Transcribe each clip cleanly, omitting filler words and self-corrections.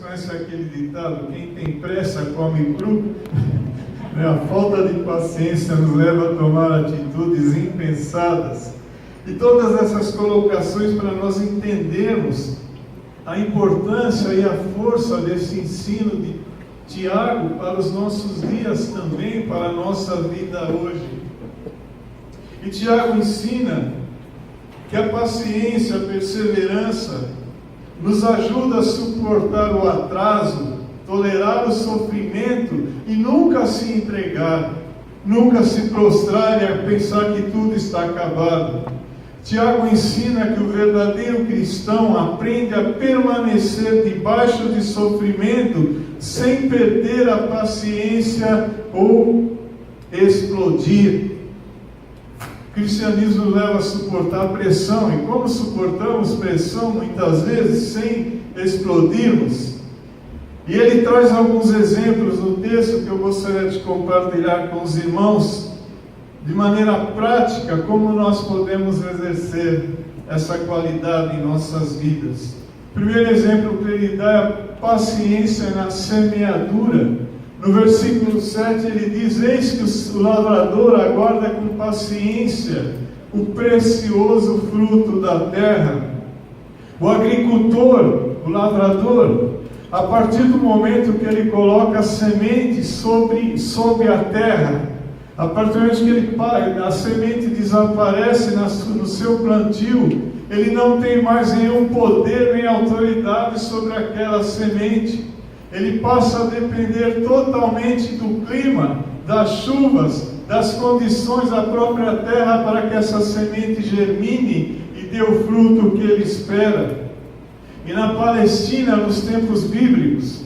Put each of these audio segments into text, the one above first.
conhecem aquele ditado: quem tem pressa come cru? A falta de paciência nos leva a tomar atitudes impensadas. E todas essas colocações para nós entendermos a importância e a força desse ensino de Tiago para os nossos dias também, para a nossa vida hoje. E Tiago ensina que a paciência, a perseverança nos ajuda a suportar o atraso, tolerar o sofrimento e nunca se entregar, nunca se prostrar e a pensar que tudo está acabado. Tiago ensina que o verdadeiro cristão aprende a permanecer debaixo de sofrimento sem perder a paciência ou explodir. O cristianismo leva a suportar pressão, e como suportamos pressão muitas vezes sem explodirmos? E ele traz alguns exemplos no texto que eu gostaria de compartilhar com os irmãos, de maneira prática, como nós podemos exercer essa qualidade em nossas vidas. O primeiro exemplo que ele dá é a paciência na semeadura. No versículo 7 ele diz: eis que o lavrador aguarda com paciência o precioso fruto da terra. O agricultor, o lavrador, a partir do momento que ele coloca a semente sobre a terra, a partir do momento que a semente desaparece no seu plantio, ele não tem mais nenhum poder nem autoridade sobre aquela semente. Ele passa a depender totalmente do clima, das chuvas, das condições da própria terra para que essa semente germine e dê o fruto que ele espera. E na Palestina, nos tempos bíblicos,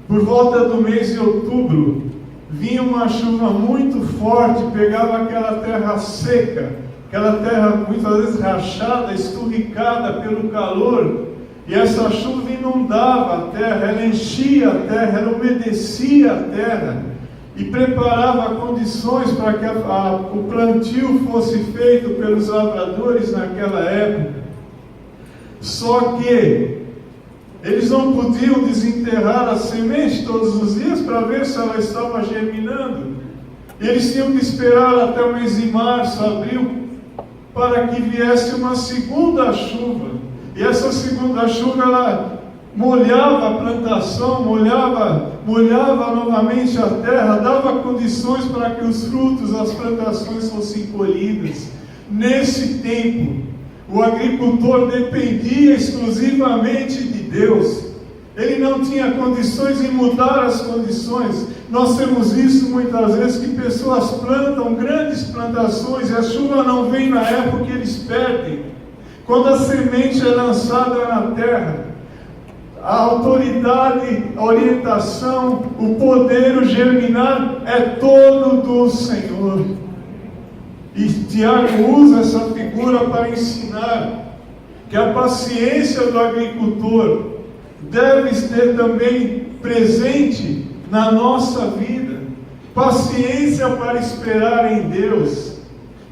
por volta do mês de outubro, vinha uma chuva muito forte, pegava aquela terra seca, aquela terra muitas vezes rachada, esturricada pelo calor, e essa chuva inundava a terra, ela enchia a terra, ela umedecia a terra, e preparava condições para que o plantio fosse feito pelos lavradores naquela época. Só que eles não podiam desenterrar a semente todos os dias para ver se ela estava germinando. Eles tinham que esperar até o mês de março, abril, para que viesse uma segunda chuva. E essa segunda chuva, ela molhava a plantação, molhava novamente a terra, dava condições para que os frutos, as plantações fossem colhidas. Nesse tempo, o agricultor dependia exclusivamente de Deus. Ele não tinha condições de mudar as condições. Nós temos visto muitas vezes que pessoas plantam grandes plantações e a chuva não vem na época que eles perdem. Quando a semente é lançada na terra, a autoridade, a orientação, o poder, o germinar é todo do Senhor. E Tiago usa essa figura para ensinar que a paciência do agricultor deve ter também presente na nossa vida. Paciência para esperar em Deus.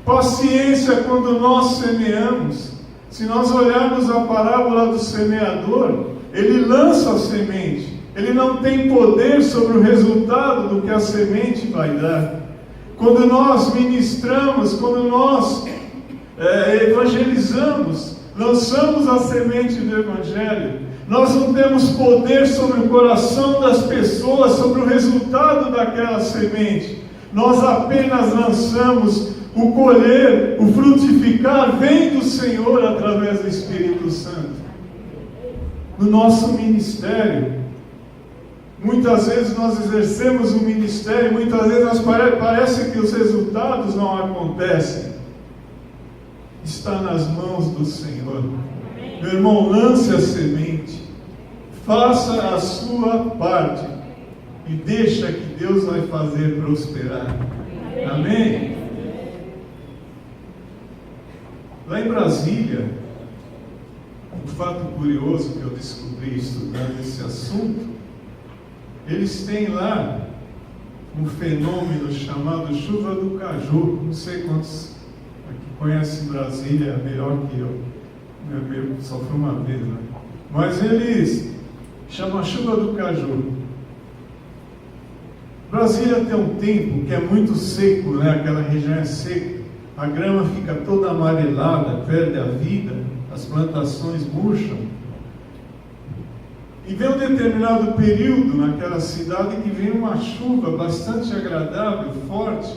Paciência quando nós semeamos. Se nós olharmos a parábola do semeador, ele lança a semente. Ele não tem poder sobre o resultado do que a semente vai dar. Quando nós ministramos, quando nós evangelizamos, lançamos a semente do Evangelho, nós não temos poder sobre o coração das pessoas, sobre o resultado daquela semente. Nós apenas lançamos o colher, o frutificar, vem do Senhor através do Espírito Santo. No nosso ministério, muitas vezes nós exercemos o ministério, muitas vezes parece que os resultados não acontecem. Está nas mãos do Senhor. Meu irmão, lance a semente, faça a sua parte e deixa que Deus vai fazer prosperar. Amém? Lá em Brasília, um fato curioso que eu descobri estudando esse assunto, eles têm lá um fenômeno chamado chuva do caju. Não sei quantos aqui conhecem Brasília melhor que eu. Só foi uma vez, né? Mas eles chama chuva do caju. Brasília tem um tempo que é muito seco, né? Aquela região é seca, a grama fica toda amarelada, perde a vida, as plantações murcham. E vem um determinado período naquela cidade que vem uma chuva bastante agradável, forte,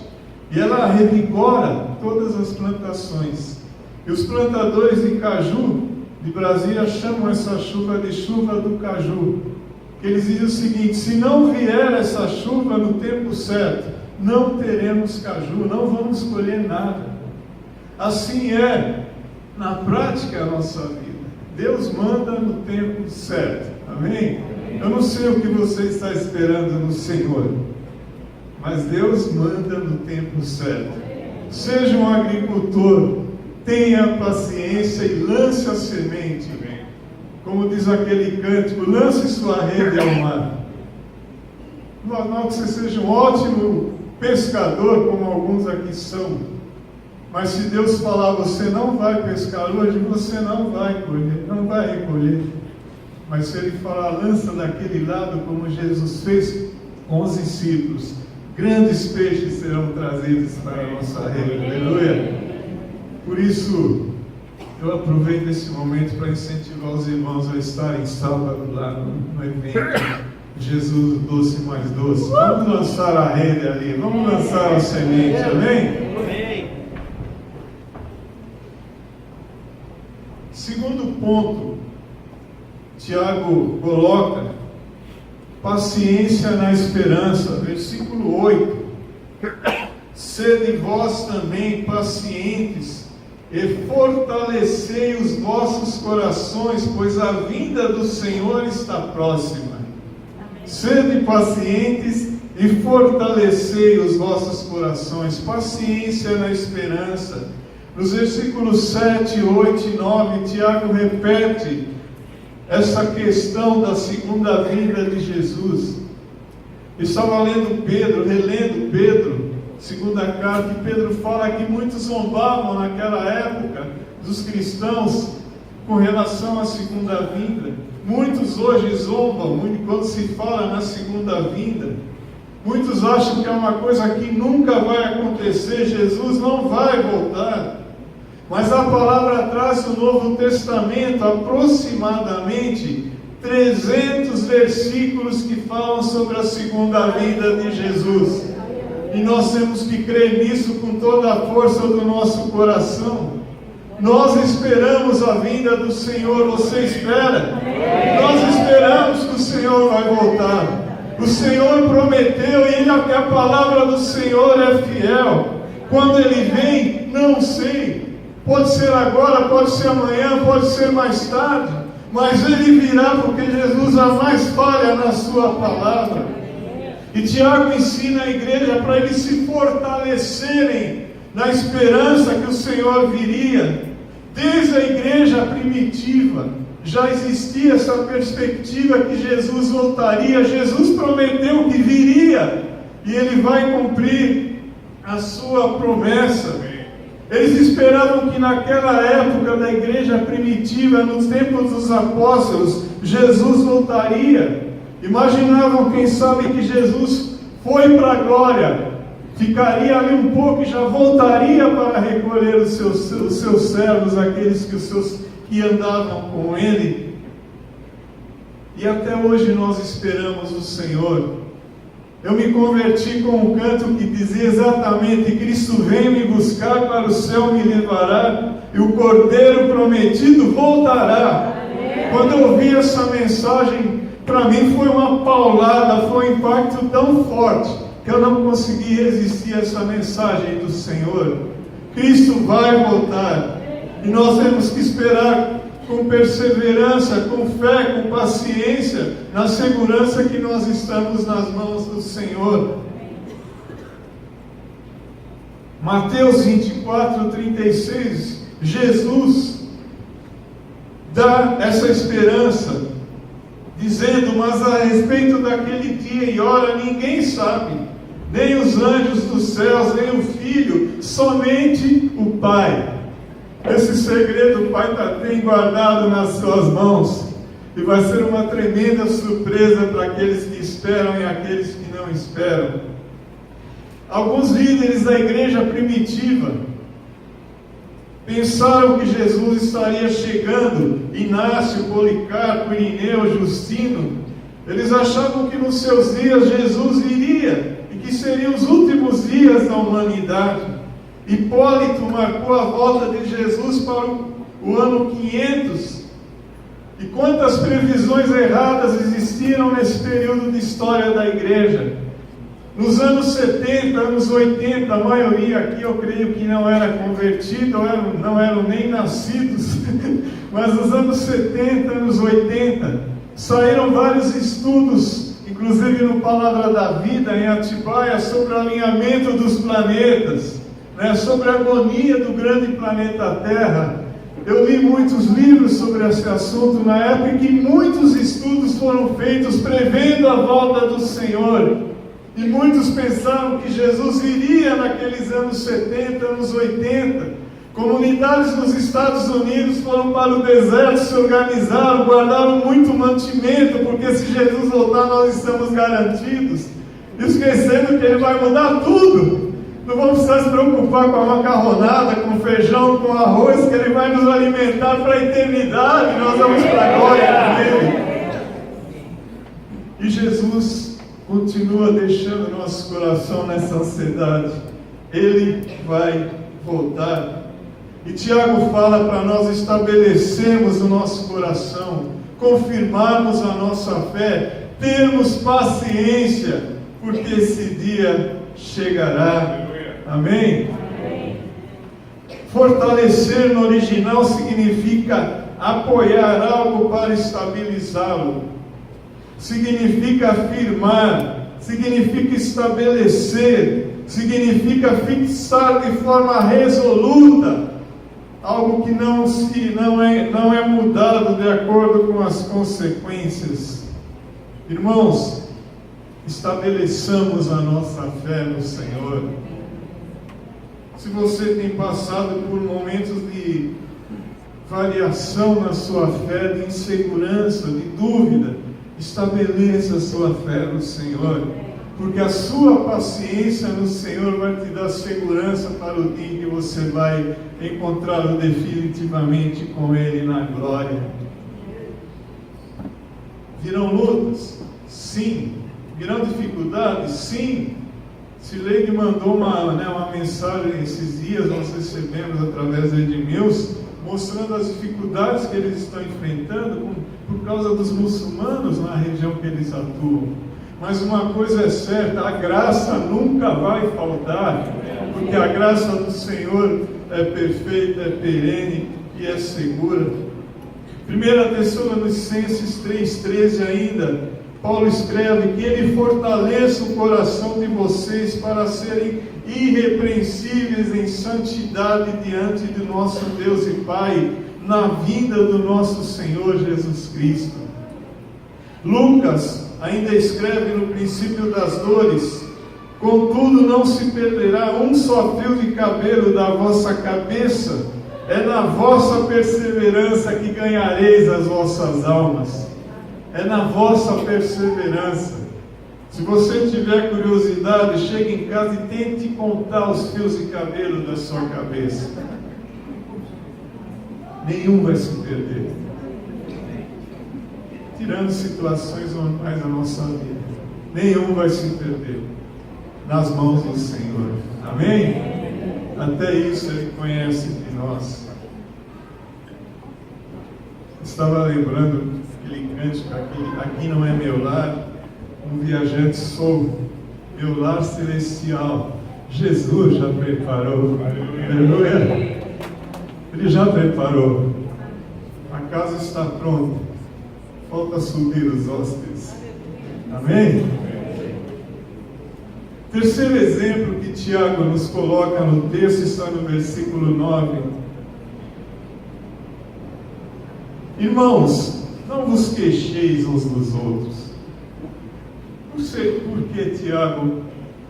e ela revigora todas as plantações. E os plantadores de caju de Brasília chamam essa chuva de chuva do caju. Eles dizem o seguinte: se não vier essa chuva no tempo certo, não teremos caju, não vamos colher nada. Assim é, na prática, a nossa vida. Deus manda no tempo certo. Amém? Eu não sei o que você está esperando no Senhor, mas Deus manda no tempo certo. Seja um agricultor, tenha paciência e lance a semente. Como diz aquele cântico, lance sua rede ao mar. Não que você seja um ótimo pescador, como alguns aqui são, mas se Deus falar, você não vai pescar hoje, você não vai colher, não vai recolher. Mas se Ele falar, lança daquele lado, como Jesus fez com os discípulos, grandes peixes serão trazidos para a nossa rede. Aleluia! Por isso, eu aproveito esse momento para incentivar os irmãos a estarem sábado lá no evento Jesus, o doce mais doce. Vamos lançar a rede ali, vamos lançar a semente, amém? Segundo ponto, Tiago coloca paciência na esperança, versículo 8: sede vós também pacientes e fortalecei os vossos corações, pois a vinda do Senhor está próxima. Amém. Sede pacientes e fortalecei os vossos corações. Paciência na esperança. Nos versículos 7, 8 e 9, Tiago repete essa questão da segunda vinda de Jesus. Estava relendo Pedro, segunda carta, que Pedro fala que muitos zombavam naquela época dos cristãos com relação à segunda vinda. Muitos hoje zombam quando se fala na segunda vinda. Muitos acham que é uma coisa que nunca vai acontecer, Jesus não vai voltar. Mas a palavra traz no Novo Testamento aproximadamente 300 versículos que falam sobre a segunda vinda de Jesus. E nós temos que crer nisso com toda a força do nosso coração. Nós esperamos a vinda do Senhor. Você espera? Nós esperamos que o Senhor vai voltar. O Senhor prometeu e a palavra do Senhor é fiel. Quando Ele vem, não sei. Pode ser agora, pode ser amanhã, pode ser mais tarde. Mas Ele virá, porque Jesus jamais falha na sua palavra. E Tiago ensina a igreja para eles se fortalecerem na esperança que o Senhor viria. Desde a igreja primitiva já existia essa perspectiva que Jesus voltaria. Jesus prometeu que viria e Ele vai cumprir a sua promessa. Eles esperavam que naquela época da igreja primitiva, nos tempos dos apóstolos, Jesus voltaria. Imaginavam, quem sabe, que Jesus foi para a glória, ficaria ali um pouco e já voltaria para recolher os seus servos, aqueles que andavam com Ele. E até hoje nós esperamos o Senhor. Eu me converti com um canto que dizia exatamente: Cristo vem me buscar, para o céu me levará, e o Cordeiro prometido voltará. Quando eu ouvi essa mensagem, para mim foi uma paulada, foi um impacto tão forte, que eu não consegui resistir a essa mensagem do Senhor. Cristo vai voltar, e nós temos que esperar com perseverança, com fé, com paciência, na segurança que nós estamos nas mãos do Senhor. Mateus 24, 36, Jesus dá essa esperança, dizendo: mas a respeito daquele dia e hora ninguém sabe, nem os anjos dos céus, nem o Filho, somente o Pai. Esse segredo o Pai tem guardado nas suas mãos. E vai ser uma tremenda surpresa para aqueles que esperam e aqueles que não esperam. Alguns líderes da igreja primitiva pensaram que Jesus estaria chegando. Inácio, Policarpo, Irineu, Justino, eles achavam que nos seus dias Jesus iria e que seriam os últimos dias da humanidade. Hipólito marcou a volta de Jesus para o ano 500. E quantas previsões erradas existiram nesse período de história da igreja. Nos anos 70, anos 80, a maioria aqui eu creio que não era convertida, não eram nem nascidos, mas nos anos 70, anos 80, saíram vários estudos, inclusive no Palavra da Vida, em Atibaia, sobre o alinhamento dos planetas, sobre a agonia do grande planeta Terra. Eu li muitos livros sobre esse assunto na época em que muitos estudos foram feitos prevendo a volta do Senhor. E muitos pensavam que Jesus iria naqueles anos 70, anos 80. Comunidades nos Estados Unidos foram para o deserto, se organizaram, guardaram muito mantimento, porque se Jesus voltar nós estamos garantidos. Esquecendo que Ele vai mudar tudo. Não vamos precisar se preocupar com a macarronada, com feijão, com arroz, que Ele vai nos alimentar para a eternidade. Nós vamos para a glória dEle. E Jesus continua deixando nosso coração nessa ansiedade. Ele vai voltar. E Tiago fala para nós estabelecermos o nosso coração, confirmarmos a nossa fé, termos paciência, porque esse dia chegará. Amém? Amém. Fortalecer no original significa apoiar algo para estabilizá-lo. Significa afirmar, significa estabelecer, significa fixar de forma resoluta, algo que não é mudado de acordo com as consequências. Irmãos, estabeleçamos a nossa fé no Senhor. Se você tem passado por momentos de variação na sua fé, de insegurança, de dúvida, estabeleça a sua fé no Senhor, porque a sua paciência no Senhor vai te dar segurança para o dia que você vai encontrá-lo definitivamente com Ele na glória. Virão lutas? Sim. Virão dificuldades? Sim. Sileide mandou uma mensagem esses dias, nós recebemos através de Edmilson, mostrando as dificuldades que eles estão enfrentando por causa dos muçulmanos na região que eles atuam. Mas uma coisa é certa, a graça nunca vai faltar, porque a graça do Senhor é perfeita, é perene e é segura. 1 Tessalonicenses 3,13 ainda, Paulo escreve que Ele fortaleça o coração de vocês para serem irrepreensíveis em santidade diante de nosso Deus e Pai, na vinda do nosso Senhor Jesus Cristo. Lucas ainda escreve no princípio das dores: contudo não se perderá um só fio de cabelo da vossa cabeça, é na vossa perseverança que ganhareis as vossas almas. É na vossa perseverança. Se você tiver curiosidade, chegue em casa e tente contar os fios de cabelo da sua cabeça. Nenhum vai se perder. Tirando situações normais da nossa vida, nenhum vai se perder nas mãos do Senhor. Amém? Até isso Ele conhece de nós. Estava lembrando aquele cântico, aqui não é meu lar, um viajante sou, meu lar celestial, Jesus já preparou. Aleluia. Ele já preparou. A casa está pronta. Falta subir os hóspedes. Amém? Terceiro exemplo que Tiago nos coloca no texto está no versículo 9. Irmãos, não vos queixeis uns dos outros. Por que Tiago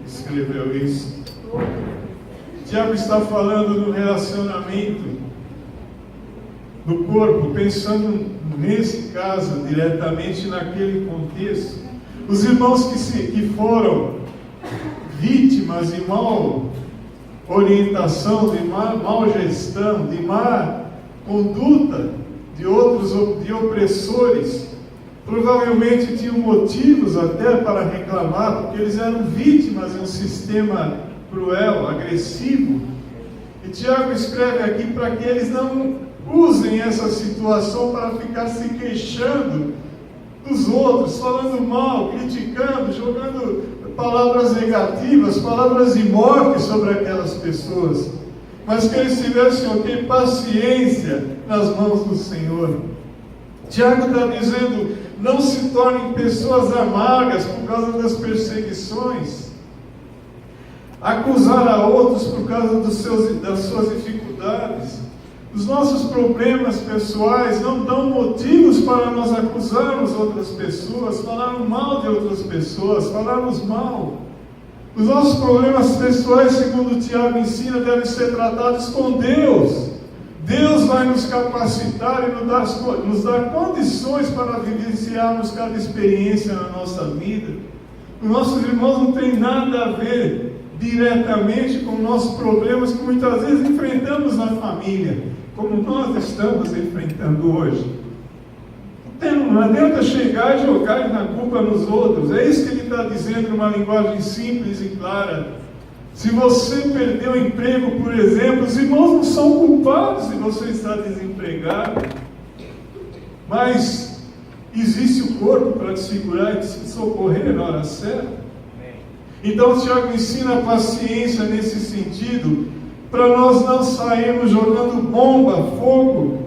escreveu isso? Tiago está falando no relacionamento do corpo, pensando nesse caso, diretamente naquele contexto. Os irmãos que foram vítimas de mal orientação, de mal gestão, de má conduta de opressores, provavelmente tinham motivos até para reclamar, porque eles eram vítimas de um sistema cruel, agressivo. E Tiago escreve aqui para que eles não usem essa situação para ficar se queixando dos outros, falando mal, criticando, jogando palavras negativas, palavras de morte sobre aquelas pessoas, mas que eles tivessem paciência nas mãos do Senhor. Tiago está dizendo: não se tornem pessoas amargas por causa das perseguições, acusar a outros por causa das suas dificuldades. Os nossos problemas pessoais não dão motivos para nós acusarmos outras pessoas, falarmos mal de outras pessoas, falarmos mal. Os nossos problemas pessoais, segundo o Tiago ensina, devem ser tratados com Deus. Deus vai nos capacitar e nos dar condições para vivenciarmos cada experiência na nossa vida. Os nossos irmãos não têm nada a ver diretamente com nossos problemas que muitas vezes enfrentamos na família, como nós estamos enfrentando hoje. Então, não adianta chegar e jogar na culpa nos outros. É isso que ele está dizendo em uma linguagem simples e clara. Se você perdeu o emprego, por exemplo, os irmãos não são culpados se você está desempregado, mas existe o corpo para te segurar e te socorrer na hora certa. Então o Tiago ensina a paciência nesse sentido, para nós não sairmos jogando bomba, fogo.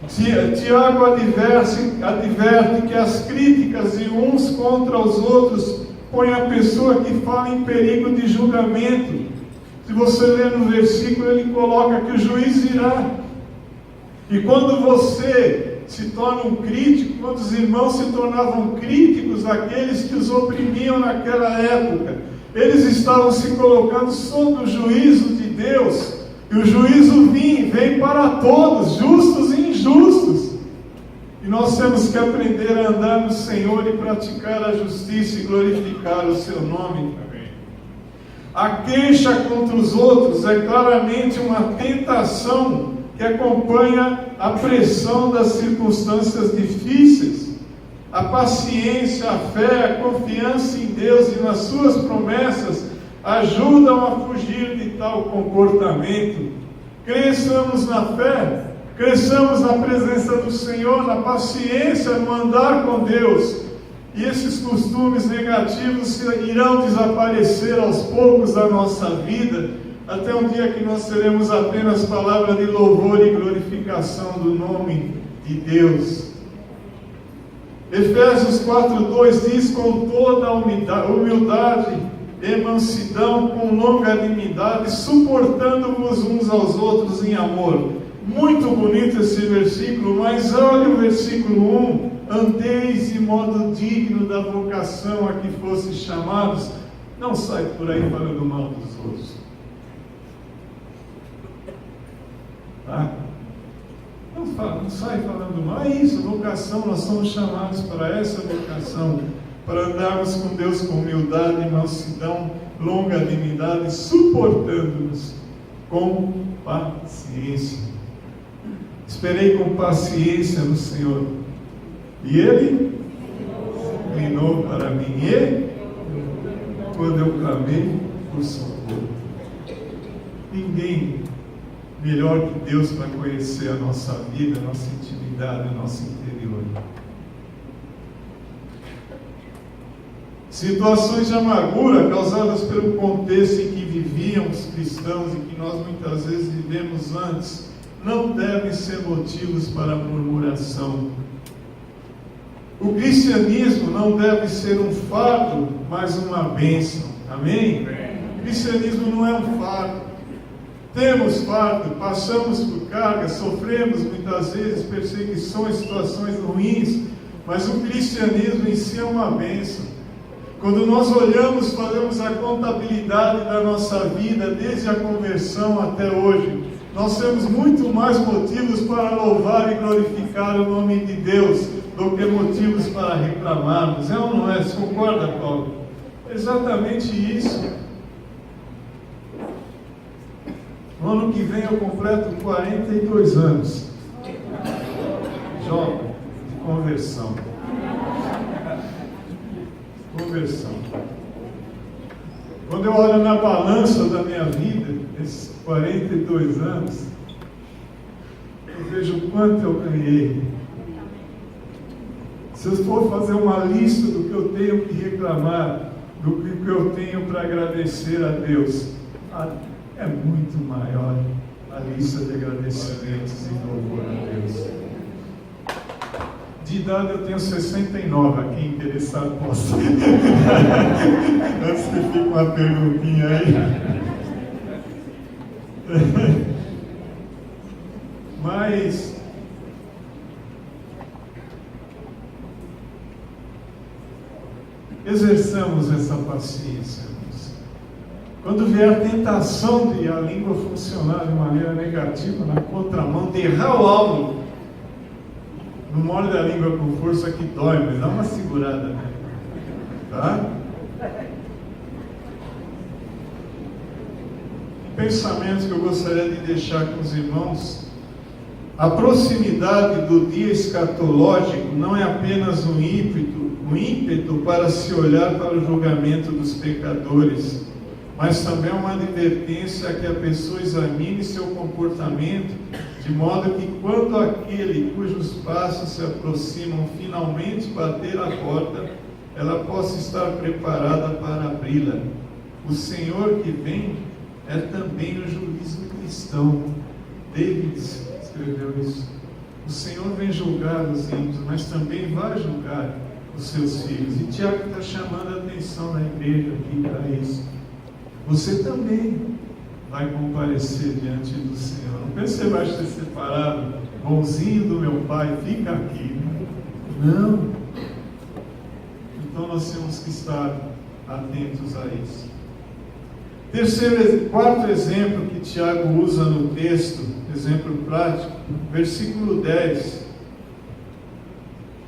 Tiago adverte que as críticas de uns contra os outros põem a pessoa que fala em perigo de julgamento. Se você ler no versículo, ele coloca que o juiz virá. E quando você se torna um crítico, quando os irmãos se tornavam críticos daqueles que os oprimiam naquela época, eles estavam se colocando sob o juízo de Deus. E o juízo vem para todos, justos e injustos. E nós temos que aprender a andar no Senhor e praticar a justiça e glorificar o seu nome. A queixa contra os outros é claramente uma tentação que acompanha a pressão das circunstâncias difíceis. A paciência, a fé, a confiança em Deus e nas suas promessas ajudam a fugir de tal comportamento. Cresçamos na fé, cresçamos na presença do Senhor, na paciência, no andar com Deus, e esses costumes negativos irão desaparecer aos poucos da nossa vida, até um dia que nós teremos apenas palavra de louvor e glorificação do nome de Deus. Efésios 4:2 diz: com toda a humildade e mansidão, com longanimidade, suportando-vos uns aos outros em amor. Muito bonito esse versículo, mas olha o versículo 1: andeis de modo digno da vocação a que fostes chamados. Não sai por aí falando mal dos outros, tá? Não sai falando mal. É isso, vocação, nós somos chamados para essa vocação, para andarmos com Deus com humildade, mansidão, longanimidade, suportando-nos com paciência. Esperei com paciência no Senhor, e Ele se inclinou para mim, e quando eu clamei por socorro. Ninguém melhor que Deus para conhecer a nossa vida, a nossa intimidade, o nosso interior. Situações de amargura causadas pelo contexto em que viviam os cristãos e que nós muitas vezes vivemos antes, não devem ser motivos para murmuração. O cristianismo não deve ser um fardo, mas uma bênção. Amém? O cristianismo não é um fardo. Temos fardo, passamos por cargas, sofremos muitas vezes perseguições, situações ruins, mas o cristianismo em si é uma bênção. Quando nós olhamos, fazemos a contabilidade da nossa vida, desde a conversão até hoje, nós temos muito mais motivos para louvar e glorificar o nome de Deus do que motivos para reclamarmos. É ou não é? Você concorda, Paulo? É exatamente isso. No ano que vem eu completo 42 anos. Jovem, de conversão. Conversão. Quando eu olho na balança da minha vida, esses 42 anos, eu vejo o quanto eu ganhei. Se eu for fazer uma lista do que eu tenho que reclamar, do que eu tenho para agradecer a Deus, é muito maior a lista de agradecimentos e louvor a Deus. De idade eu tenho 69, a quem interessar possa. Antes que fique uma perguntinha aí. Mas exerçamos essa paciência, irmãos. Quando vier a tentação de a língua funcionar de maneira negativa, na contramão, de errar o alvo, não morde a língua com força que dói, mas dá uma segurada, né? Tá? Pensamentos que eu gostaria de deixar com os irmãos. A proximidade do dia escatológico não é apenas um ímpeto para se olhar para o julgamento dos pecadores, mas também é uma advertência a que a pessoa examine seu comportamento, de modo que quando aquele cujos passos se aproximam finalmente bater a porta, ela possa estar preparada para abri-la. O Senhor que vem é também o juiz cristão. David escreveu isso. O Senhor vem julgar os ímpios, mas também vai julgar os seus filhos. E Tiago está chamando a atenção na igreja aqui para isso. Você também vai comparecer diante do Senhor. Não pense que você vai ser separado, bonzinho do meu pai, fica aqui. Não. Então nós temos que estar atentos a isso. Quarto exemplo que Tiago usa no texto, exemplo prático, versículo 10.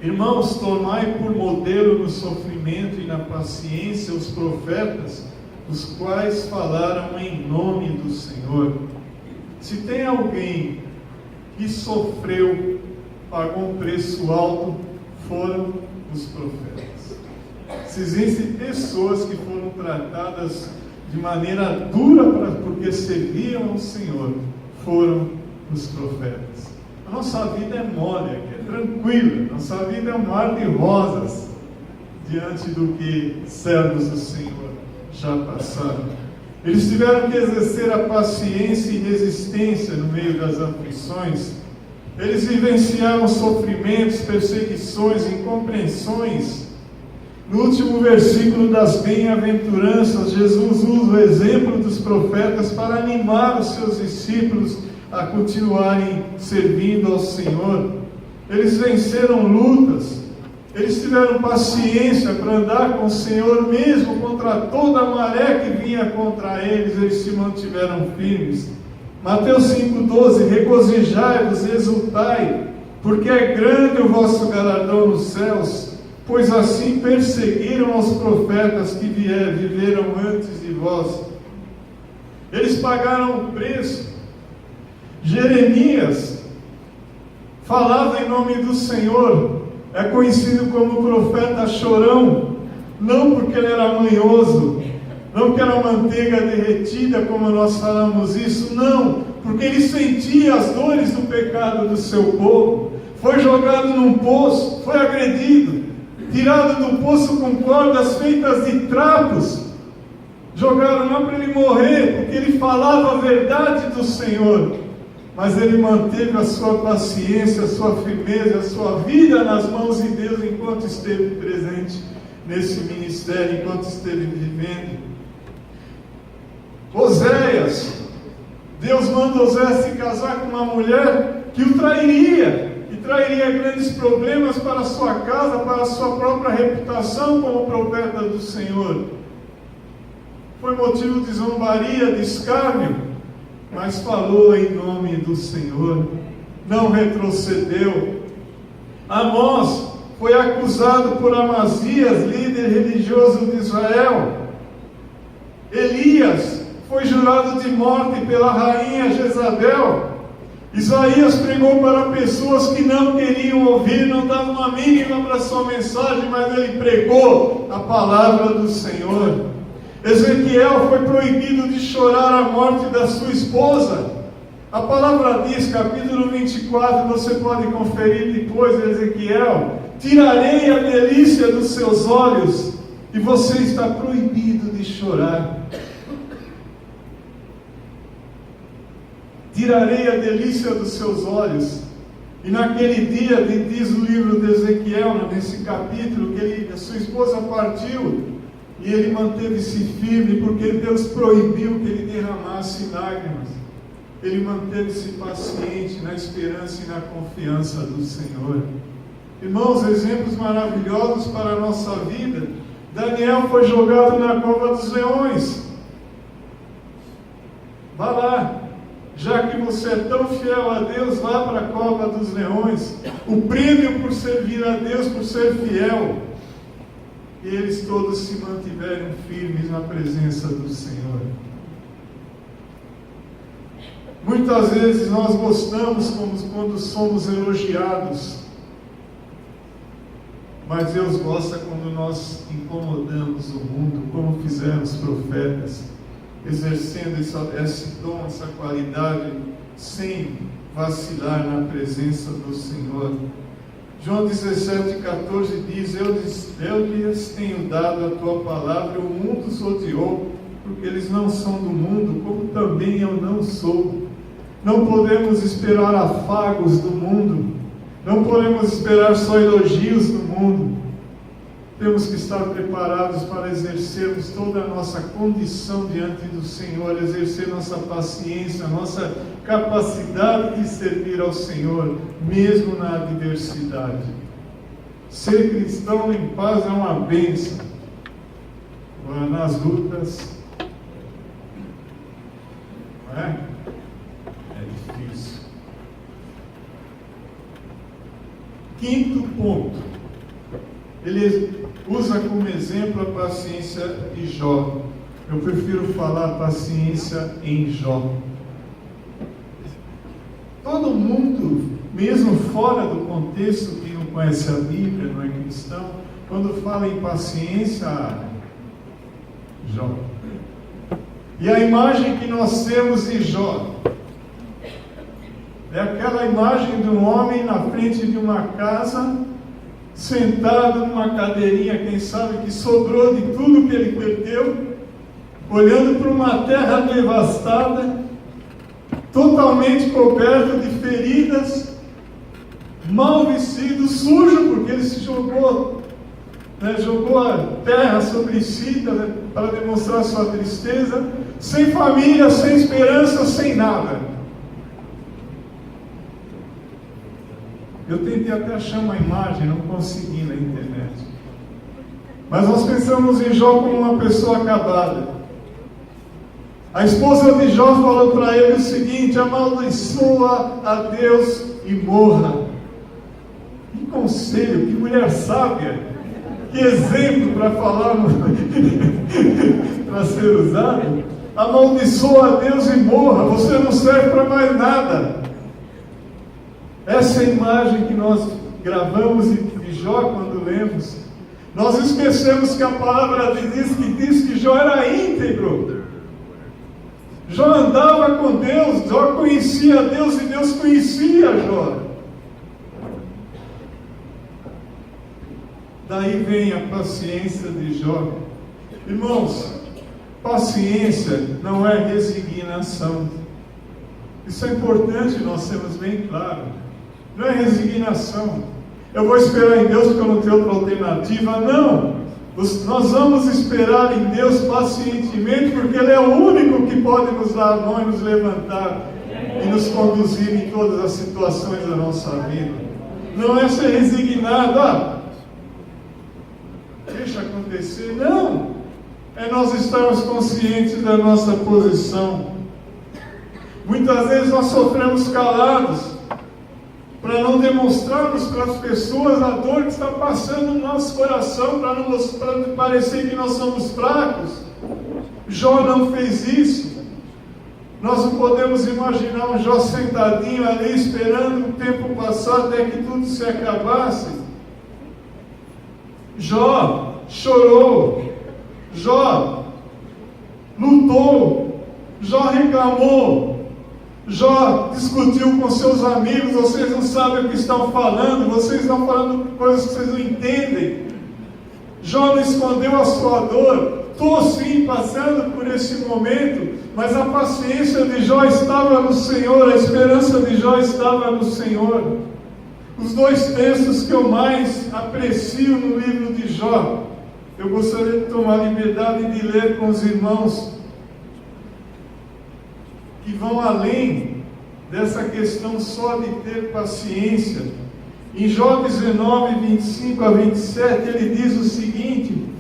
Irmãos, tomai por modelo no sofrimento e na paciência os profetas, os quais falaram em nome do Senhor. Se tem alguém que sofreu, pagou um preço alto, foram os profetas. Se existem pessoas que foram tratadas de maneira dura porque serviam ao Senhor, foram os profetas. A nossa vida é mole, é tranquila, nossa vida é um mar de rosas diante do que servos do Senhor já passaram. Eles tiveram que exercer a paciência e resistência no meio das aflições. Eles vivenciaram sofrimentos, perseguições, incompreensões. No último versículo das bem-aventuranças, Jesus usa o exemplo dos profetas para animar os seus discípulos a continuarem servindo ao Senhor. Eles venceram lutas, eles tiveram paciência para andar com o Senhor, mesmo contra toda a maré que vinha contra eles, eles se mantiveram firmes. Mateus 5,12: regozijai-vos e exultai, porque é grande o vosso galardão nos céus, pois assim perseguiram os profetas que viveram antes de vós. Eles pagaram o preço. Jeremias falava em nome do Senhor, é conhecido como profeta chorão, não porque ele era manhoso, não porque era manteiga derretida, como nós falamos isso, não, porque ele sentia as dores do pecado do seu povo. Foi jogado num poço, foi agredido, tirado do poço com cordas feitas de trapos, jogaram lá para ele morrer, porque ele falava a verdade do Senhor. Mas ele manteve a sua paciência, a sua firmeza, a sua vida nas mãos de Deus enquanto esteve presente nesse ministério, enquanto esteve vivendo. Oséias, Deus manda Oséias se casar com uma mulher que o trairia, e trairia grandes problemas para a sua casa, para a sua própria reputação como profeta do Senhor. Foi motivo de zombaria, de escárnio. mas falou em nome do Senhor, não retrocedeu. Amós foi acusado por Amazias, líder religioso de Israel. Elias foi jurado de morte pela rainha Jezabel. Isaías pregou para pessoas que não queriam ouvir, não davam uma mínima para a sua mensagem, mas ele pregou a palavra do Senhor. Ezequiel foi proibido de chorar a morte da sua esposa. A palavra diz, capítulo 24, você pode conferir depois, Ezequiel: tirarei a delícia dos seus olhos, e você está proibido de chorar. Tirarei a delícia dos seus olhos. E naquele dia, diz o livro de Ezequiel, nesse capítulo, que a sua esposa partiu, e ele manteve-se firme, porque Deus proibiu que ele derramasse lágrimas. Ele manteve-se paciente na esperança e na confiança do Senhor. Irmãos, exemplos maravilhosos para a nossa vida. Daniel foi jogado na cova dos leões. Vá lá. Já que você é tão fiel a Deus, vá para a cova dos leões. O prêmio por servir a Deus, por ser fiel. E eles todos se mantiveram firmes na presença do Senhor. Muitas vezes nós gostamos quando somos elogiados. Mas Deus gosta quando nós incomodamos o mundo, como fizeram os profetas, exercendo esse dom, essa qualidade, sem vacilar na presença do Senhor. João 17,14 diz: eu lhes tenho dado a tua palavra, o mundo os odiou, porque eles não são do mundo, como também eu não sou. Não podemos esperar afagos do mundo, não podemos esperar só elogios do mundo. Temos que estar preparados para exercermos toda a nossa condição diante do Senhor, exercer nossa paciência, nossa capacidade de servir ao Senhor, mesmo na adversidade. Ser cristão em paz é uma bênção. Agora, nas lutas, não é? É difícil. Quinto ponto. Ele usa como exemplo a paciência de Jó. Eu prefiro falar paciência em Jó. Todo mundo, mesmo fora do contexto, que não conhece a Bíblia, não é cristão, quando fala em paciência, Jó. E a imagem que nós temos de Jó é aquela imagem de um homem na frente de uma casa, sentado numa cadeirinha, quem sabe que sobrou de tudo que ele perdeu, olhando para uma terra devastada, totalmente coberto de feridas, mal vestido, sujo, porque ele se jogou a terra sobre si para demonstrar sua tristeza, sem família, sem esperança, sem nada. Eu tentei até achar uma imagem, não consegui na internet. Mas nós pensamos em Jó como uma pessoa acabada. A esposa de Jó falou para ele o seguinte: amaldiçoa a Deus e morra. Que conselho, que mulher sábia, que exemplo para falar, para ser usado. Amaldiçoa a Deus e morra, você não serve para mais nada. Essa é a imagem que nós gravamos de Jó quando lemos. Nós esquecemos que a palavra diz que Jó era íntegro. Jó andava com Deus, Jó conhecia Deus e Deus conhecia Jó. Daí vem a paciência de Jó. Irmãos, paciência não é resignação. Isso é importante nós termos bem claro. Não é resignação. Eu vou esperar em Deus porque eu não tenho outra alternativa. Não. Nós vamos esperar em Deus pacientemente, porque Ele é o único que pode nos dar a mão e nos levantar e nos conduzir em todas as situações da nossa vida. Não é ser resignado. Deixa acontecer. Não. É nós estarmos conscientes da nossa posição. Muitas vezes nós sofremos calados, para não demonstrarmos para as pessoas a dor que está passando no nosso coração, para não parecer que nós somos fracos. Jó não fez isso. Nós não podemos imaginar um Jó sentadinho ali, esperando o tempo passar até que tudo se acabasse. Jó chorou, Jó lutou, Jó reclamou, Jó discutiu com seus amigos. Vocês não sabem o que estão falando, vocês estão falando coisas que vocês não entendem. Jó não escondeu a sua dor. Estou sim passando por esse momento, mas a paciência de Jó estava no Senhor, a esperança de Jó estava no Senhor. Os dois textos que eu mais aprecio no livro de Jó, eu gostaria de tomar liberdade de ler com os irmãos, que vão além dessa questão só de ter paciência. Em Jó 19, 25 a 27, ele diz o seguinte: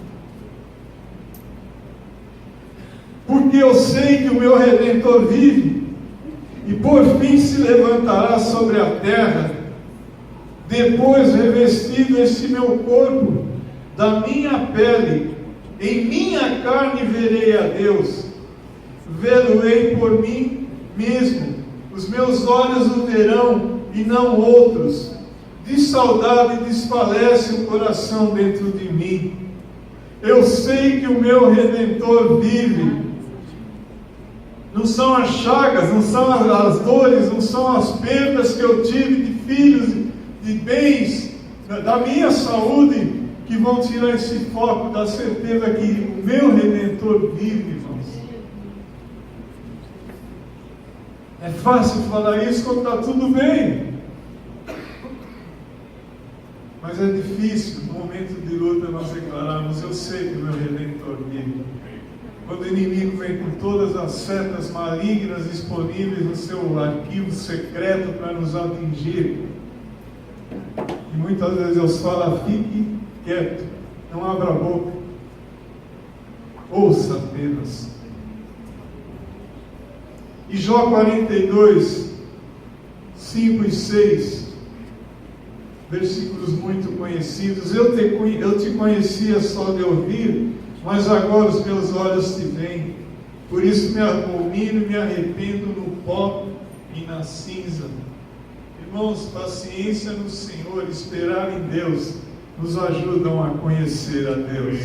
porque eu sei que o meu Redentor vive, e por fim se levantará sobre a terra, depois revestido este meu corpo da minha pele, em minha carne verei a Deus, vê-lo-ei por mim mesmo, os meus olhos o verão e não outros, de saudade desfalece o coração dentro de mim. Eu sei que o meu Redentor vive. Não são as chagas, não são as dores, não são as perdas que eu tive de filhos, de bens, da minha saúde, que vão tirar esse foco da certeza que o meu Redentor vive, irmãos. É fácil falar isso quando está tudo bem, mas é difícil no momento de luta nós declararmos: eu sei que o meu Redentor vive. Quando o inimigo vem com todas as setas malignas disponíveis no seu arquivo secreto para nos atingir, e muitas vezes Deus fala: fique quieto, não abra a boca, ouça apenas. E Jó 42, 5 e 6, versículos muito conhecidos: eu te conhecia só de ouvir, mas agora os meus olhos te veem. Por isso me abomino e me arrependo no pó e na cinza. Irmãos, paciência no Senhor, esperar em Deus, nos ajudam a conhecer a Deus.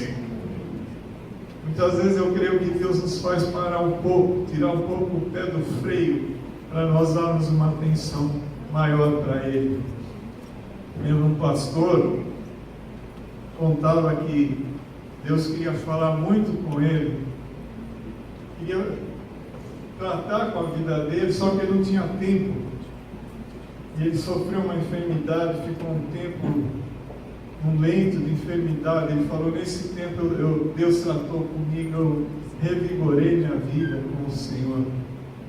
Muitas vezes eu creio que Deus nos faz parar um pouco, tirar um pouco o pé do freio, para nós darmos uma atenção maior para Ele. Mesmo um pastor contava que Deus queria falar muito com ele, queria tratar com a vida dele, só que ele não tinha tempo. E ele sofreu uma enfermidade, ficou um tempo num leito de enfermidade. Ele falou: nesse tempo Deus tratou comigo, eu revigorei minha vida com o Senhor.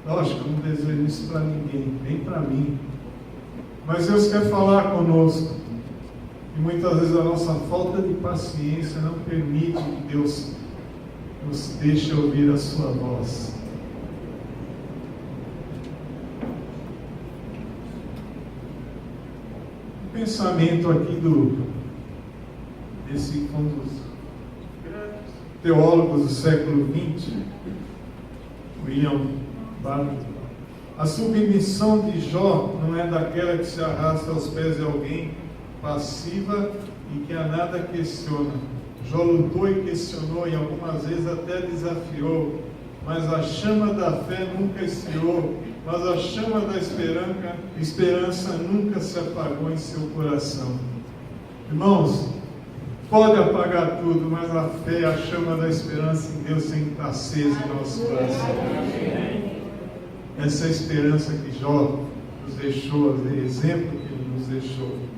Lógico, eu não desejo isso para ninguém, nem para mim. Mas Deus quer falar conosco. E muitas vezes a nossa falta de paciência não permite que Deus nos deixe ouvir a sua voz. Um pensamento aqui desse um dos grandes teólogos do século XX, William Barclay. A submissão de Jó não é daquela que se arrasta aos pés de alguém, passiva e que a nada questiona. Jó lutou e questionou, e algumas vezes até desafiou, mas a chama da fé nunca esfriou, mas a chama da esperança nunca se apagou em seu coração. Irmãos, pode apagar tudo, mas a fé, a chama da esperança em Deus sempre está acesa em nosso coração. Essa é a esperança que Jó nos deixou, o exemplo que ele nos deixou.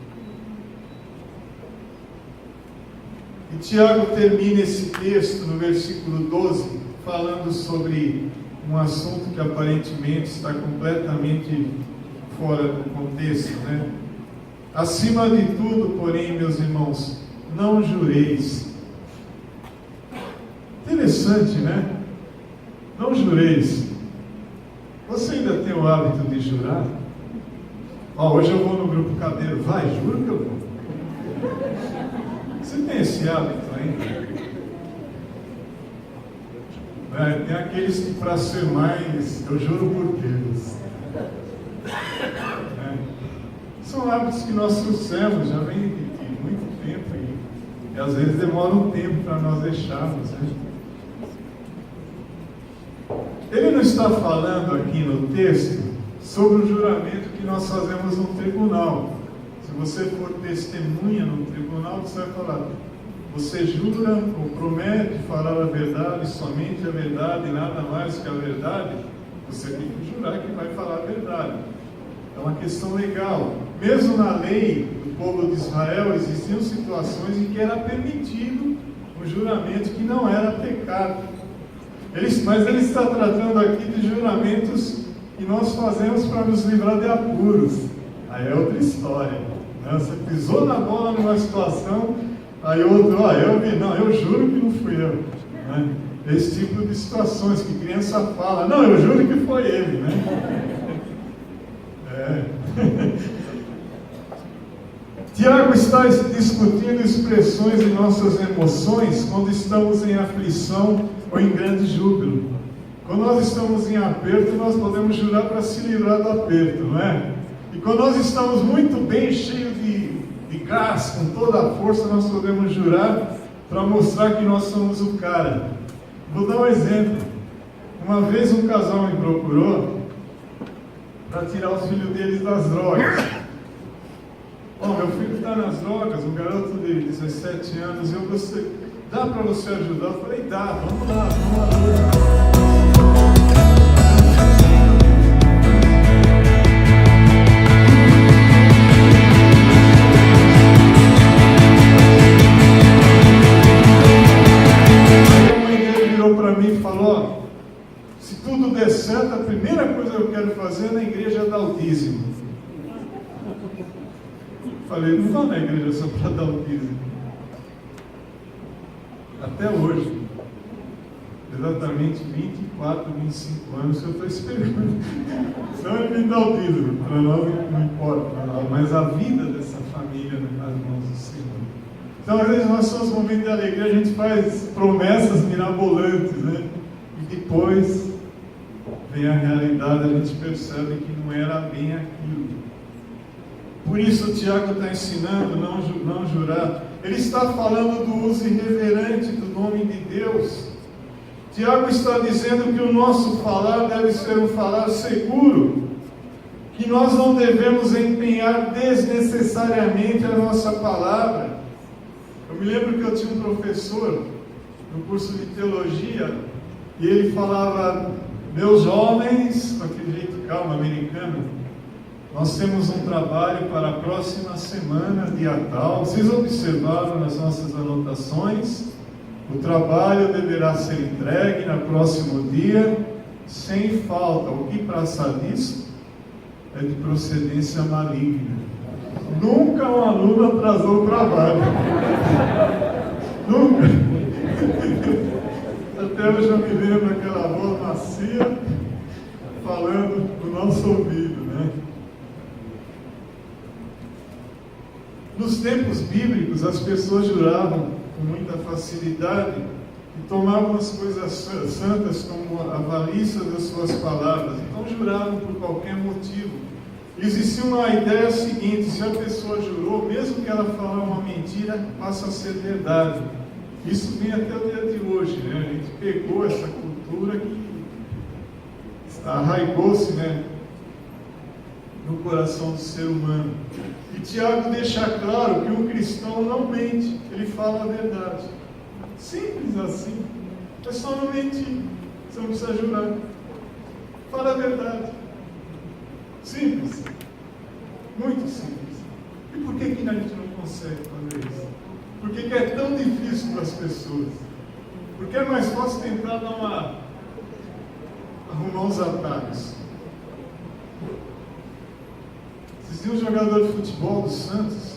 E Tiago termina esse texto no versículo 12, falando sobre um assunto que aparentemente está completamente fora do contexto, né? Acima de tudo, porém, meus irmãos, não jureis. Interessante, né? Não jureis. Você ainda tem o hábito de jurar? Hoje eu vou no grupo cadeiro. Vai, juro que eu vou. Você tem esse hábito ainda? Tem aqueles que, para ser mais, eu juro por Deus. São hábitos que nós trouxemos, já vem de muito tempo e às vezes demora um tempo para nós deixarmos. Ele não está falando aqui no texto sobre o juramento que nós fazemos no tribunal. Se você for testemunha no tribunal, você vai falar: você jura ou promete falar a verdade, somente a verdade e nada mais que a verdade? Você tem que jurar que vai falar a verdade. É uma questão legal. Mesmo na lei do povo de Israel, existiam situações em que era permitido um juramento que não era pecado. Mas ele está tratando aqui de juramentos que nós fazemos para nos livrar de apuros. Aí é outra história. Você pisou na bola numa situação, aí outro, eu juro que não fui eu. Esse tipo de situações que criança fala, não, eu juro que foi ele. Tiago está discutindo expressões de nossas emoções quando estamos em aflição ou em grande júbilo. Quando nós estamos em aperto, nós podemos jurar para se livrar do aperto, não é? E quando nós estamos muito bem, cheios de gás, com toda a força, nós podemos jurar para mostrar que nós somos o cara. Vou dar um exemplo. Uma vez um casal me procurou para tirar os filhos deles das drogas. Meu filho está nas drogas, um garoto de 17 anos, dá para você ajudar? Eu falei, dá, vamos lá. A mãe dele virou para mim e falou: se tudo der certo, a primeira coisa que eu quero fazer na igreja é dar o dízimo. Falei, não vá na igreja só para dar o dízimo. Até hoje, exatamente 24, 25 anos que eu estou esperando. Então ele me dá o dízimo, para nós não importa, mas a vida dessa família nas mãos do Senhor. Então às vezes nós somos momentos de alegria, a gente faz promessas mirabolantes, e depois vem a realidade, a gente percebe que não era bem aquilo. Por isso o Tiago está ensinando não jurar. Ele está falando do uso irreverente do nome de Deus. Tiago está dizendo que o nosso falar deve ser um falar seguro, que nós não devemos empenhar desnecessariamente a nossa palavra. Eu me lembro que eu tinha um professor no curso de teologia, e ele falava: meus jovens, com aquele jeito calmo americano, nós temos um trabalho para a próxima semana, dia tal. Vocês observaram nas nossas anotações? O trabalho deverá ser entregue no próximo dia, sem falta. O que passar disso é de procedência maligna. Nunca um aluno atrasou o trabalho. Nunca. Até hoje eu me lembro daquela voz macia falando no nosso ouvido, Nos tempos bíblicos, as pessoas juravam com muita facilidade e tomavam as coisas santas como a valícia das suas palavras. Então juravam por qualquer motivo. Existia uma ideia seguinte: se a pessoa jurou, mesmo que ela falar uma mentira, passa a ser verdade. Isso vem até o dia de hoje, A gente pegou essa cultura que arraigou-se, no coração do ser humano. E Tiago deixa claro que um cristão não mente, ele fala a verdade. Simples assim. É só não mentir. Você não precisa jurar. Fala a verdade. Simples. Muito simples. E por que a gente não consegue fazer isso? Por que é tão difícil para as pessoas? Porque é mais fácil tentar arrumar uns atalhos. Existia um jogador de futebol do Santos,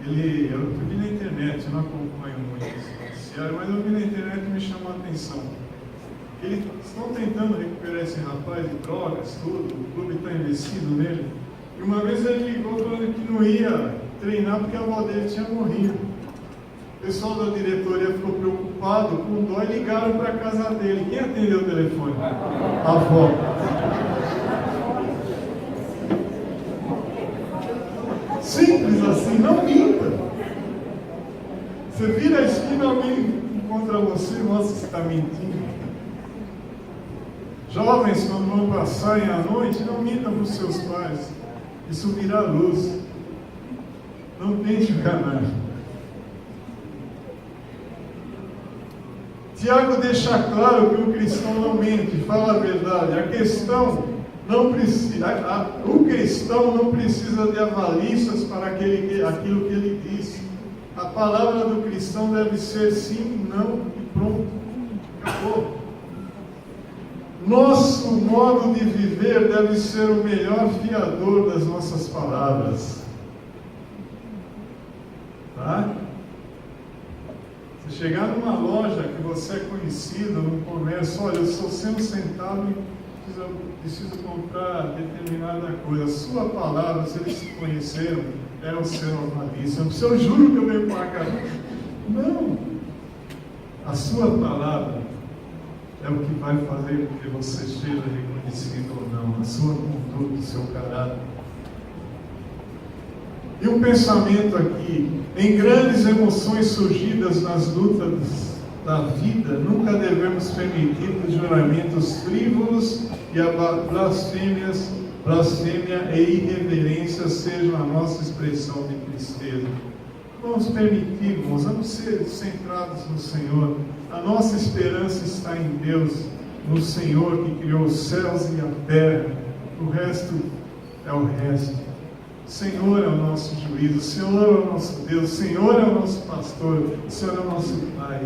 eu vi na internet, eu não acompanho muito esse noticiário, mas eu vi na internet e me chamou a atenção. Eles estão tentando recuperar esse rapaz de drogas, tudo, o clube está investido nele. E uma vez ele ligou falando que não ia treinar porque a avó dele tinha morrido. O pessoal da diretoria ficou preocupado, com dó, e ligaram para a casa dele. Quem atendeu o telefone? A avó. Simples assim, não minta. Você vira a esquina, alguém encontra você e mostra que está mentindo. Jovens, quando vão passar à noite, não mintam para os seus pais. Isso virá luz. Não tente enganar. Tiago deixa claro que o cristão não mente, fala a verdade. A questão não precisa, o cristão não precisa de avalícias para aquilo que ele diz. A palavra do cristão deve ser sim, não e pronto. Acabou. Nosso modo de viver deve ser o melhor fiador das nossas palavras. Tá? Se chegar numa loja que você é conhecido, num comércio, olha, eu estou sendo sentado e preciso comprar determinada coisa. A sua palavra, se eles se conheceram, é o seu avalista. Eu juro que eu venho pagar. Não. A sua palavra é o que vai fazer com que você seja reconhecido ou não. A sua conduta, o seu caráter. E um pensamento aqui: em grandes emoções surgidas nas lutas da vida, nunca devemos permitir que os juramentos frívolos e a blasfêmia e irreverência sejam a nossa expressão de tristeza. Vamos permitir, irmãos, vamos ser centrados no Senhor. A nossa esperança está em Deus, no Senhor que criou os céus e a terra. O resto é o resto. O Senhor é o nosso juízo, o Senhor é o nosso Deus, o Senhor é o nosso pastor, o Senhor é o nosso Pai.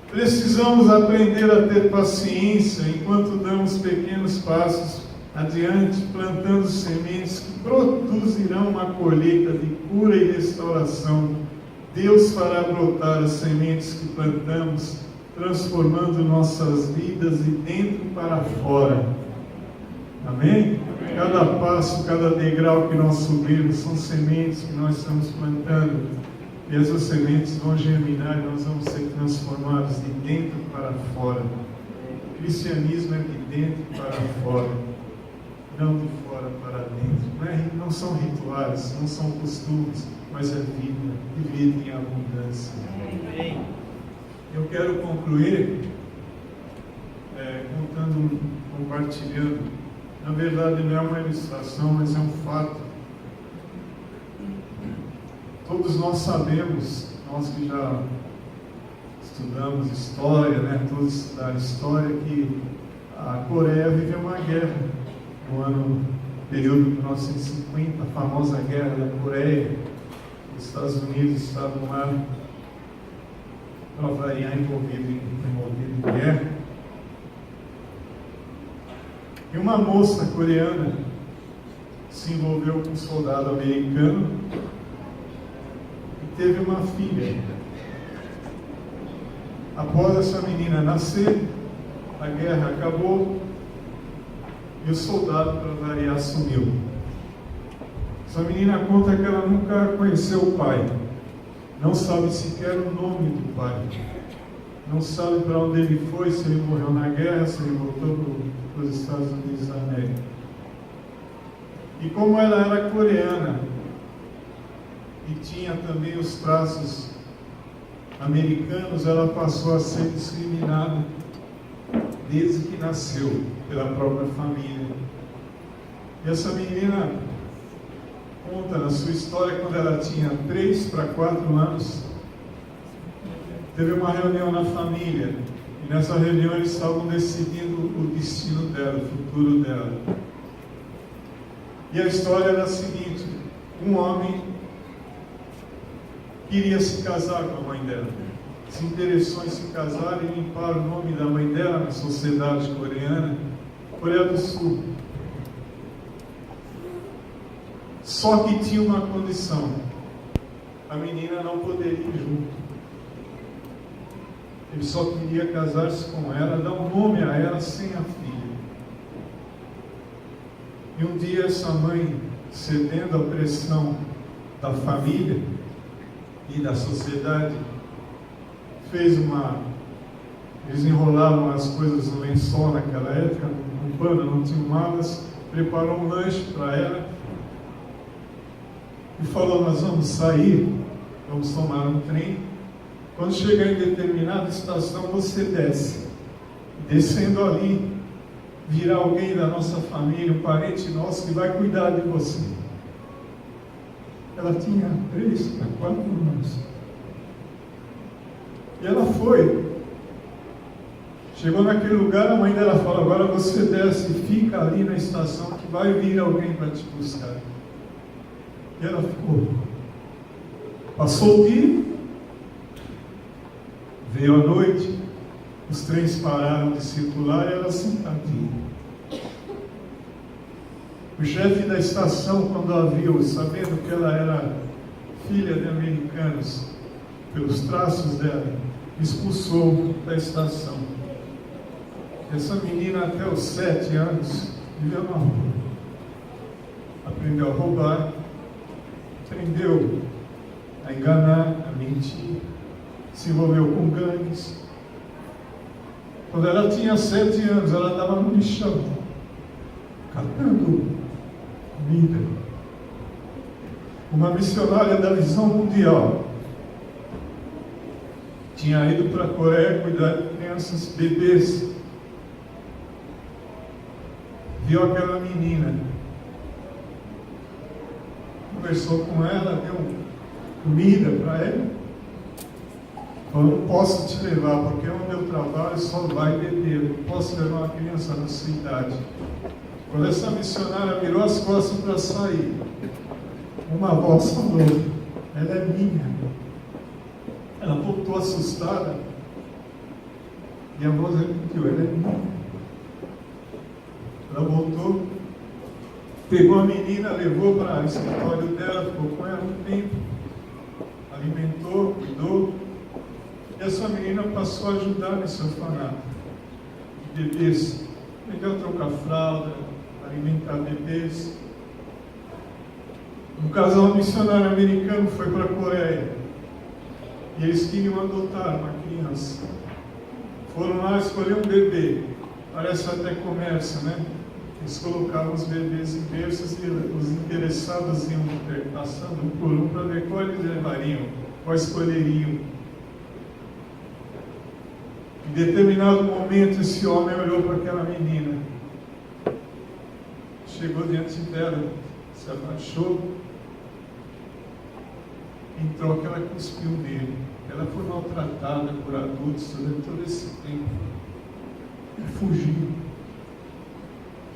Precisamos aprender a ter paciência enquanto damos pequenos passos adiante, plantando sementes que produzirão uma colheita de cura e restauração. Deus fará brotar as sementes que plantamos, transformando nossas vidas de dentro para fora. Amém? Cada passo, cada degrau que nós subimos são sementes que nós estamos plantando. E essas sementes vão germinar e nós vamos ser transformados de dentro para fora. O cristianismo é de dentro para fora, não de fora para dentro. Não são rituais, não são costumes, mas é vida, e vida em abundância. Eu quero concluir compartilhando. Na verdade, não é uma ilustração, mas é um fato. Todos nós sabemos, nós que já estudamos história, todos estudaram história, que a Coreia viveu uma guerra no período de 1950, a famosa Guerra da Coreia. Os Estados Unidos estavam lá, para variar, envolvido em guerra. E uma moça coreana se envolveu com um soldado americano e teve uma filha. Após essa menina nascer, a guerra acabou e o soldado, para variar, sumiu. Essa menina conta que ela nunca conheceu o pai, não sabe sequer o nome do pai, não sabe para onde ele foi, se ele morreu na guerra, se ele voltou para os Estados Unidos da América. E como ela era coreana e tinha também os traços americanos, ela passou a ser discriminada desde que nasceu pela própria família. E essa menina conta na sua história, quando ela tinha 3 para 4 anos, teve uma reunião na família, e nessa reunião eles estavam decidindo o destino dela, o futuro dela. E a história era a seguinte: um homem queria se casar com a mãe dela, se interessou em se casar e limpar o nome da mãe dela na sociedade coreana, Coreia do Sul. Só que tinha uma condição: a menina não poderia ir junto. Ele só queria casar-se com ela, dar um nome a ela sem a filha. E um dia essa mãe, cedendo à pressão da família e da sociedade, eles enrolavam as coisas no lençol naquela época, no pano, não tinham malas, preparou um lanche para ela e falou: nós vamos sair, vamos tomar um trem. Quando chegar em determinada estação, você desce. Descendo ali, virá alguém da nossa família, um parente nosso, que vai cuidar de você. Ela tinha 3 para 4 irmãos. E ela foi. Chegou naquele lugar, a mãe dela fala: agora você desce e fica ali na estação, que vai vir alguém para te buscar. E ela ficou. Passou o dia, veio a noite, os trens pararam de circular e ela sentadinha. O chefe da estação, quando a viu, sabendo que ela era filha de americanos, pelos traços dela, expulsou da estação. Essa menina, até os 7 anos, viveu na rua. Aprendeu a roubar, aprendeu a enganar, a mentir, se envolveu com gangues. Quando ela tinha 7 anos, ela estava no lixão, catando comida. Uma missionária da Visão Mundial tinha ido para a Coreia cuidar de crianças, bebês. Viu aquela menina, conversou com ela, deu comida para ela. Falou: não posso te levar, porque onde eu trabalho só vai beber, não posso levar uma criança na sua idade. Quando essa missionária virou as costas para sair, uma voz falou: ela é minha. Ela voltou assustada, e a voz repetiu: ela é minha. Ela voltou, pegou a menina, levou para o escritório dela, ficou com ela um tempo, alimentou, cuidou. E essa menina passou a ajudar nesse orfanato de bebês, aprendeu a trocar fralda, alimentar bebês. Um casal missionário americano foi para a Coreia e eles queriam adotar uma criança. Foram lá escolher um bebê, parece até comércio, né? Eles colocavam os bebês em berços e os interessados iam passando um por um para ver qual eles levariam, qual escolheriam. Em determinado momento, esse homem olhou para aquela menina, chegou diante dela, se abaixou, em troca ela cuspiu nele. Ela foi maltratada por adultos durante todo esse tempo e fugiu.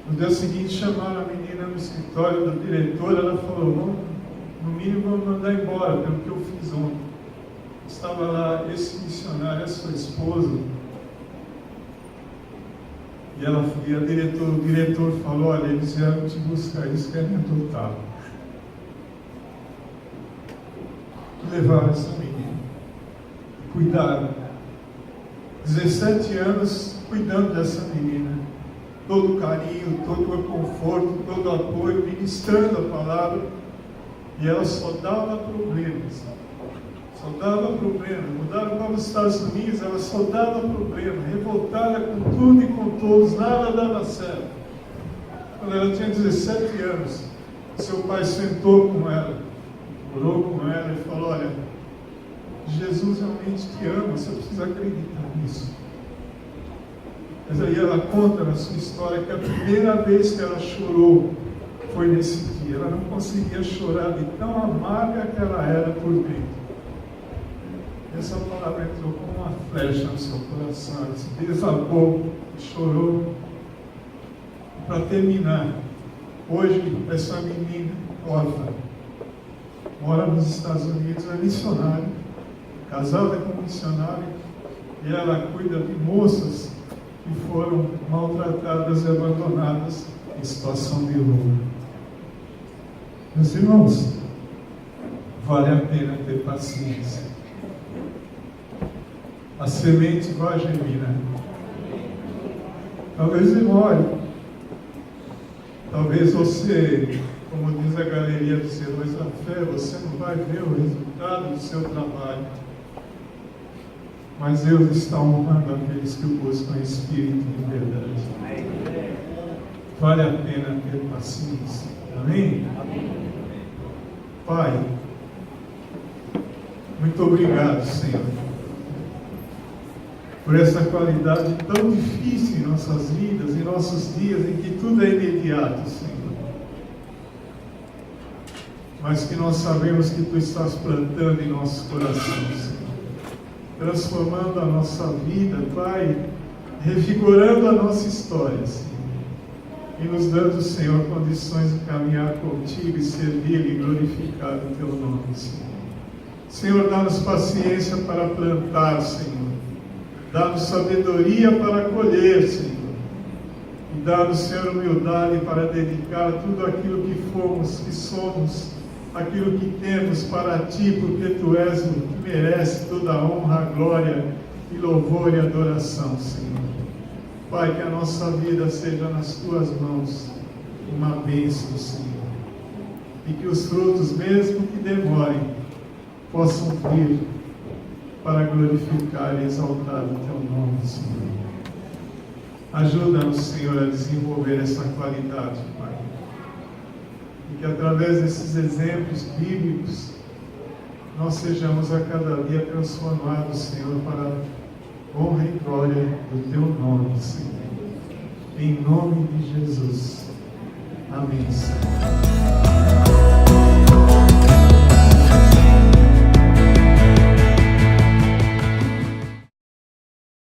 No dia seguinte, chamaram a menina no escritório do diretor. Ela falou: no mínimo vamos mandar embora pelo que eu fiz ontem. Estava lá esse missionário, a sua esposa. E o diretor falou: olha, eles vieram te buscar, eles querem adotar. Levaram essa menina, cuidaram. 17 anos cuidando dessa menina, todo o carinho, todo o conforto, todo o apoio, ministrando a palavra, e ela só dava problemas. Só dava problema. Mudaram para os Estados Unidos, ela só dava problema, revoltada com tudo e com todos, nada dava certo. Quando ela tinha 17 anos, seu pai sentou com ela, orou com ela e falou: olha, Jesus realmente te ama, você precisa acreditar nisso. Mas aí ela conta na sua história que a primeira vez que ela chorou foi nesse dia. Ela não conseguia chorar de tão amarga que ela era por dentro. Essa palavra entrou como uma flecha no seu coração, ela se desabou, chorou. Para terminar, hoje essa menina órfã mora nos Estados Unidos, é missionária, casada com um missionário, e ela cuida de moças que foram maltratadas e abandonadas em situação de rua. Meus irmãos, vale a pena ter paciência. a semente vai germinar. Talvez demore. Talvez você, como diz a galeria dos heróis da fé, você não vai ver o resultado do seu trabalho. Mas Deus está honrando aqueles que o buscam em espírito e verdade. Vale a pena ter paciência. Amém? Pai, muito obrigado, Senhor, por essa qualidade tão difícil em nossas vidas, em nossos dias, em que tudo é imediato, Senhor. Mas que nós sabemos que Tu estás plantando em nossos corações, Senhor, transformando a nossa vida, Pai, revigorando a nossa história, Senhor, e nos dando, Senhor, condições de caminhar contigo e servir e glorificar o Teu nome, Senhor. Senhor, dá-nos paciência para plantar, Senhor. Dá-nos sabedoria para colher, Senhor. E dá-nos, Senhor, humildade para dedicar tudo aquilo que fomos, que somos, aquilo que temos para Ti, porque Tu és o que merece toda a honra, glória e louvor e adoração, Senhor. Pai, que a nossa vida seja nas Tuas mãos uma bênção, Senhor. E que os frutos, mesmo que demorem, possam vir para glorificar e exaltar o Teu nome, Senhor. Ajuda-nos, Senhor, a desenvolver essa qualidade, Pai. E que através desses exemplos bíblicos, nós sejamos a cada dia transformados, Senhor, para a honra e glória do Teu nome, Senhor. Em nome de Jesus. Amém, Senhor.